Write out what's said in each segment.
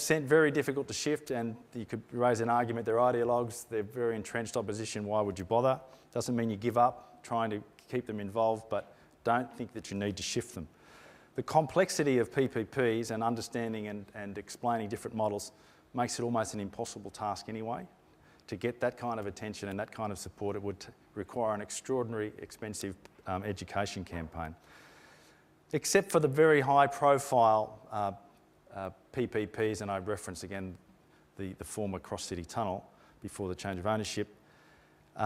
very difficult to shift, and you could raise an argument, they're ideologues, they're very entrenched opposition, why would you bother? Doesn't mean you give up trying to keep them involved, but don't think that you need to shift them. The complexity of PPPs and understanding and explaining different models makes it almost an impossible task anyway. To get that kind of attention and that kind of support, it would require an extraordinary, expensive education campaign. Except for the very high profile PPPs, and I reference again the former Cross-City Tunnel before the change of ownership,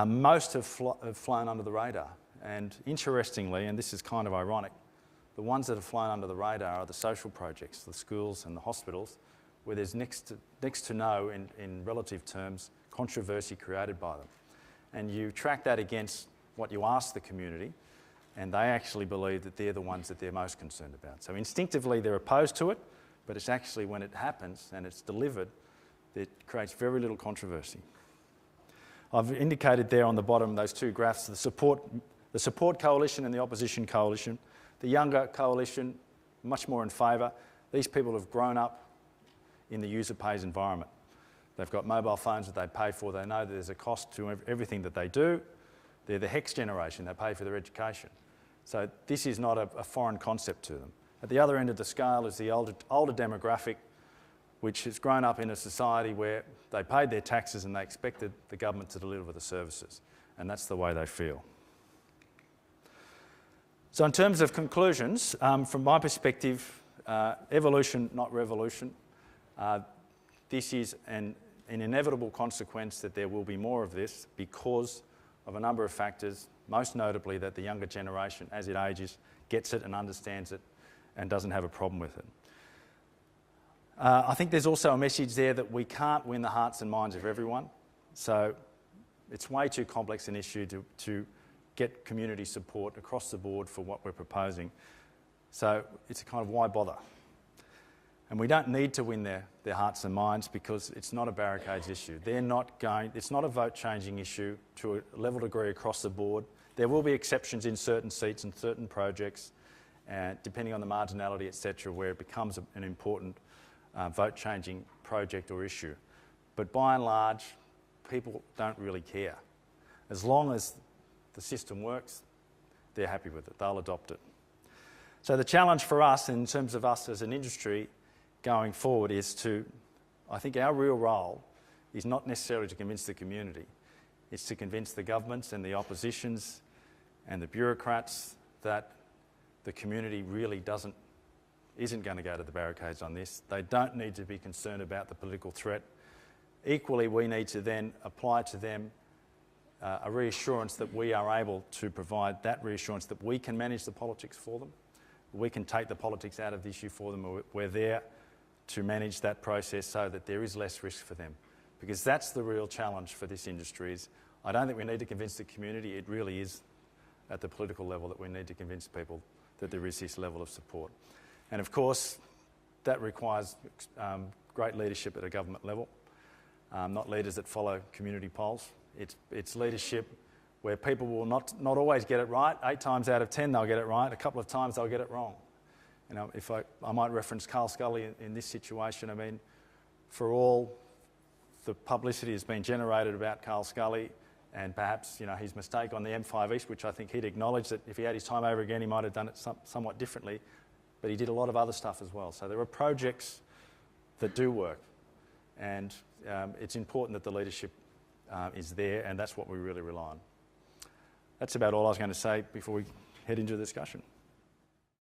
most have flown under the radar. And interestingly, and this is kind of ironic, the ones that have flown under the radar are the social projects, the schools and the hospitals, where there's next to no, in relative terms, controversy created by them. And you track that against what you ask the community, and they actually believe that they're the ones that they're most concerned about. So instinctively they're opposed to it, but it's actually when it happens and it's delivered, it creates very little controversy. I've indicated there on the bottom those two graphs, the support coalition and the opposition coalition. The younger coalition, much more in favour. These people have grown up in the user pays environment. They've got mobile phones that they pay for. They know that there's a cost to everything that they do. They're the HEX generation. They pay for their education. So this is not a foreign concept to them. At the other end of the scale is the older demographic, which has grown up in a society where they paid their taxes and they expected the government to deliver the services. And that's the way they feel. So in terms of conclusions, from my perspective, evolution, not revolution. This is an inevitable consequence that there will be more of this because of a number of factors, most notably that the younger generation, as it ages, gets it and understands it and doesn't have a problem with it. I think there's also a message there that we can't win the hearts and minds of everyone. So it's way too complex an issue to get community support across the board for what we're proposing. So it's a kind of why bother? And we don't need to win their hearts and minds because it's not a barricades issue. It's not a vote-changing issue to a level degree across the board. There will be exceptions in certain seats and certain projects, depending on the marginality, etc., where it becomes an important vote-changing project or issue. But by and large, people don't really care. As long as the system works, they're happy with it. They'll adopt it. So the challenge for us, in terms of us as an industry, going forward is I think our real role is not necessarily to convince the community. It's to convince the governments and the oppositions and the bureaucrats that the community really isn't going to go to the barricades on this. They don't need to be concerned about the political threat. Equally, we need to then apply to them a reassurance that we are able to provide that reassurance that we can manage the politics for them. We can take the politics out of the issue for them. We're there to manage that process so that there is less risk for them. Because that's the real challenge for this industry. I don't think we need to convince the community. It really is at the political level that we need to convince people that there is this level of support. And of course, that requires great leadership at a government level, not leaders that follow community polls. It's leadership where people will not always get it right. 8 times out of 10 they'll get it right. A couple of times they'll get it wrong. You know, if I might reference Carl Scully in this situation. I mean, for all the publicity has been generated about Carl Scully and perhaps his mistake on the M5 East, which I think he'd acknowledge that if he had his time over again he might have done it somewhat differently, but he did a lot of other stuff as well. So there are projects that do work, and it's important that the leadership is there, and that's what we really rely on. That's about all I was going to say before we head into the discussion.